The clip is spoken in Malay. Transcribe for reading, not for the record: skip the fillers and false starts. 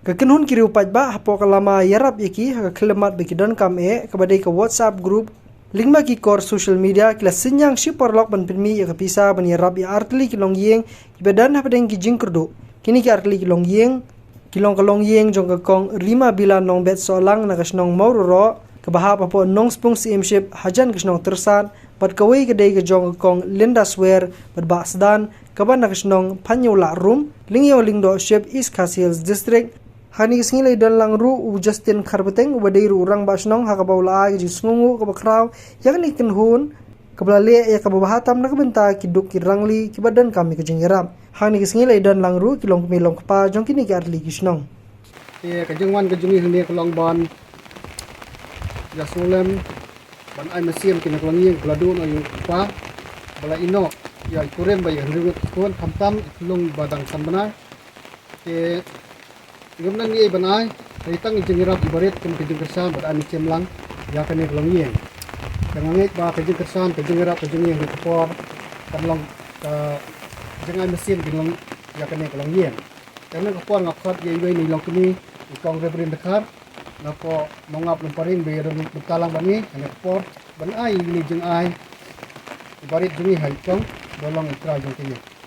Kekenhun kiri upat ba hapo kalama yarap yaki kelemat bagi dan kam kepada ke WhatsApp group link bagi kor social media kila senyang shipper lok ban permi ya kapisa ban yarap ya artli kilong yeng ibadan hapadeng kijing kerdo kini ki artli kilong yeng kilong kalong yeng jong kong 5 bila nong bet solang nagasnong maururo kebahap apo nong spung simship hajan kasnong tersan bat kawai kedai ke jong kong Linda Swear bat basdan kaban nagasnong Panyola room lingyo lingdo ship East Castles district hani singilai dan langru u Justin Karbeteng u badai urang basnong hakabaula ji sungu kabakraw yakni kenhun kablale ya kababahatam nakabenta kiduk kirangli kibadan kami kejengirap hani singilai dan langru kilong milong kapa jong kini ki arli kisnong kejengwan kejungi hene kelong ban ya solem ban ai mesin kina kelong yeng keladun ayu pa bala ino ya kurem bay ringut kon kamtam kelong badang sanbana ke gumnan ni banai tang jengirap ibaret kum kejeng kersan bad ani cemlang ya kene kelong yeng jangan ba kejeng kersan kejengirap kejungi hene kapor kalong jangan mesin kelong ya kene kelong yeng karena kapor ngakot ye ibai ni long kini ikong reberin dekar napo mongap lemparin bayar betalang bani kene kapor ban ai ni jeng ai ibarit jungi haitong bolong ikra jong kini